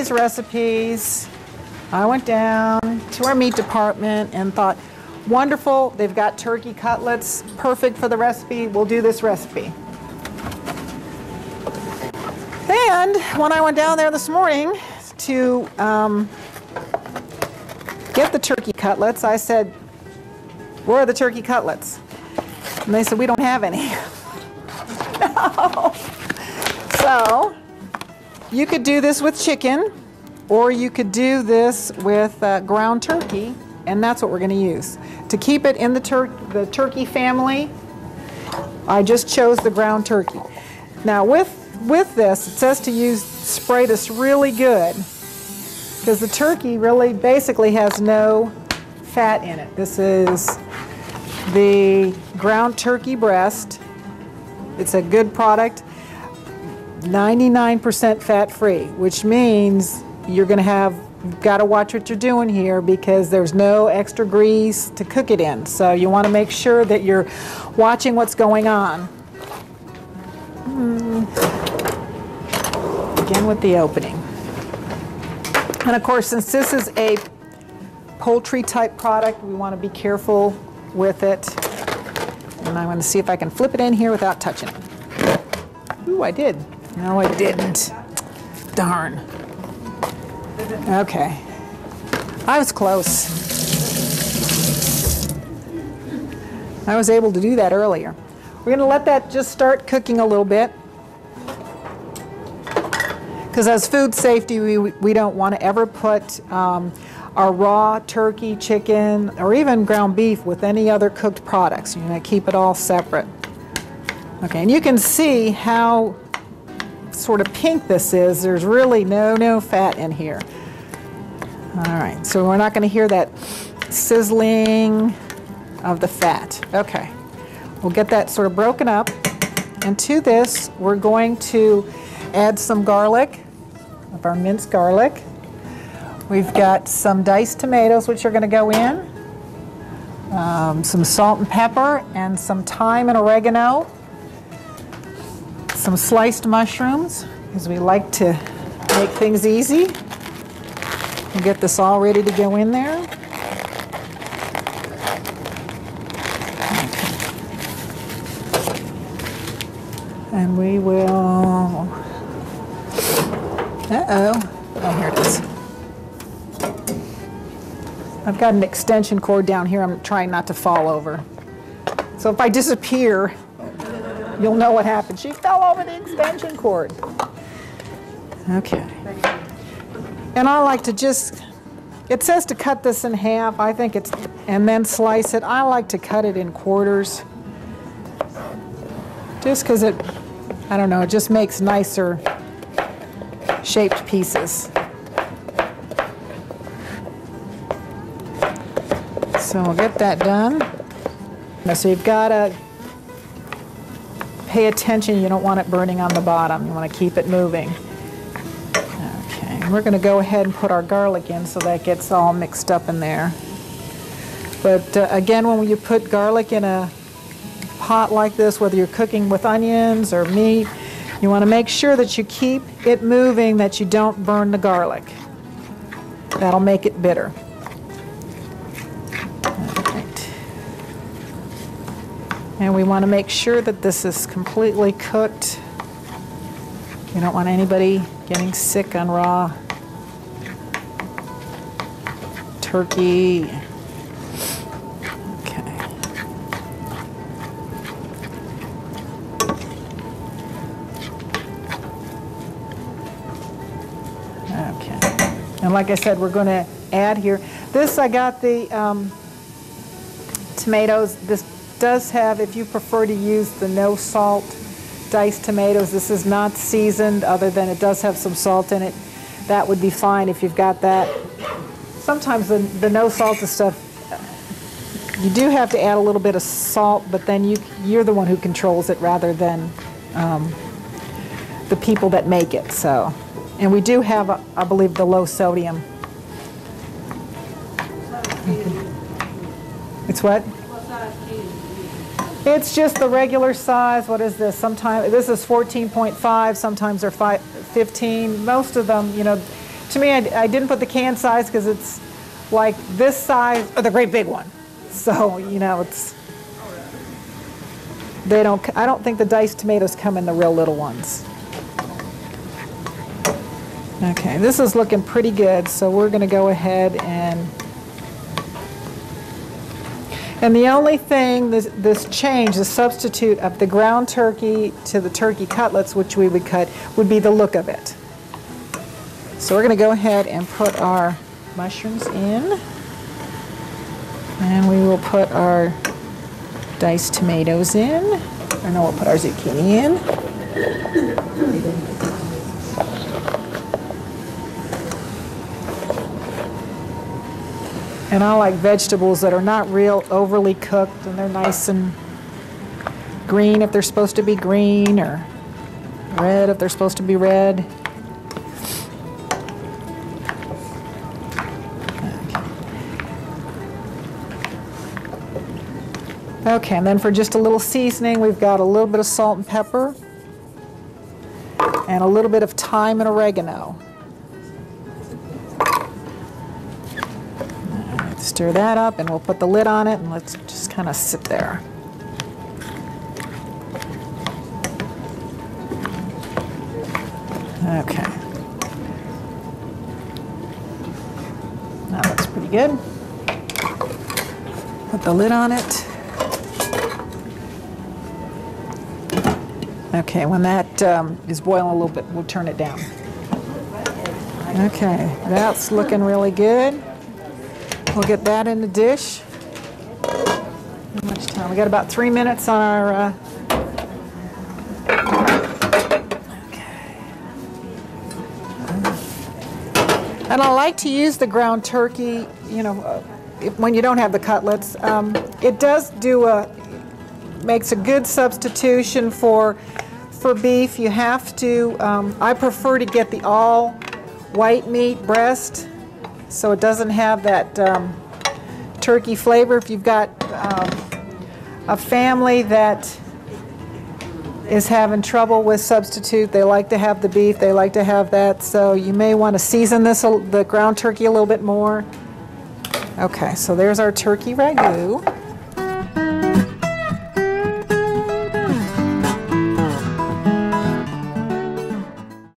these recipes, I went down to our meat department and thought, wonderful, they've got turkey cutlets, perfect for the recipe, we'll do this recipe. And when I went down there this morning to get the turkey cutlets, I said, where are the turkey cutlets? And they said, we don't have any. No. So, you could do this with chicken, or you could do this with ground turkey, and that's what we're going to use. To keep it in the turkey family, I just chose the ground turkey. Now, with this, it says to spray this really good, because the turkey really basically has no fat in it. This is the ground turkey breast. It's a good product, 99% fat-free, which means you've got to watch what you're doing here, because there's no extra grease to cook it in. So you want to make sure that you're watching what's going on. Again with the opening. And of course, since this is a poultry type product, we want to be careful with it. And I'm going to see if I can flip it in here without touching it. Ooh, I did. No, I didn't. Darn. Okay. I was close. I was able to do that earlier. We're going to let that just start cooking a little bit. Because as food safety, we don't want to ever put our raw turkey, chicken, or even ground beef with any other cooked products. You're going to keep it all separate. Okay, and you can see how sort of pink this is. There's really no fat in here. All right, so we're not going to hear that sizzling of the fat. Okay, we'll get that sort of broken up. And to this, we're going to add some garlic, of our minced garlic. We've got some diced tomatoes, which are going to go in, some salt and pepper, and some thyme and oregano, some sliced mushrooms, because we like to make things easy. We'll get this all ready to go in there. And we will, oh, here it is. I've got an extension cord down here. I'm trying not to fall over. So if I disappear, you'll know what happened. She fell over the extension cord. Okay. And I like to just, it says to cut this in half. I think it's, and then slice it. I like to cut it in quarters. Just because it, I don't know, it just makes nicer shaped pieces. So we'll get that done. So you've got to pay attention. You don't want it burning on the bottom. You want to keep it moving. Okay, we're going to go ahead and put our garlic in so that gets all mixed up in there. But again, when you put garlic in a pot like this, whether you're cooking with onions or meat, you want to make sure that you keep it moving, that you don't burn the garlic. That'll make it bitter. And we want to make sure that this is completely cooked. We don't want anybody getting sick on raw turkey. Okay. Okay. And like I said, we're going to add here. This, I got the tomatoes. This does have, if you prefer to use the no salt diced tomatoes, this is not seasoned other than it does have some salt in it. That would be fine if you've got that. Sometimes the no salted stuff, you do have to add a little bit of salt, but then you're the one who controls it rather than the people that make it. So, and we do have, I believe, the low sodium. It's what? It's just the regular size. What is this? Sometimes this is 14.5. Sometimes they're 15. Most of them, you know, To me, I didn't put the can size because it's like this size, or the great big one. So, you know, it's, I don't think the diced tomatoes come in the real little ones. Okay, this is looking pretty good, so we're going to go ahead and the only thing, this change, the substitute of the ground turkey to the turkey cutlets, which we would cut, would be the look of it. So we're going to go ahead and put our mushrooms in, and we will put our diced tomatoes in, and then we'll put our zucchini in. And I like vegetables that are not real overly cooked, and they're nice and green if they're supposed to be green, or red if they're supposed to be red. Okay, and then for just a little seasoning, we've got a little bit of salt and pepper, and a little bit of thyme and oregano. Stir that up, and we'll put the lid on it, and let's just kind of sit there. Okay. That looks pretty good. Put the lid on it. Okay, when that is boiling a little bit, we'll turn it down. Okay, that's looking really good. We'll get that in the dish. How much time? We got about 3 minutes on our. Okay. And I like to use the ground turkey. You know, when you don't have the cutlets, it does makes a good substitution for beef. You have to. I prefer to get the all white meat breast, so it doesn't have that turkey flavor. If you've got a family that is having trouble with substitute, they like to have the beef, they like to have that, so you may want to season the ground turkey a little bit more. Okay, so there's our turkey ragout.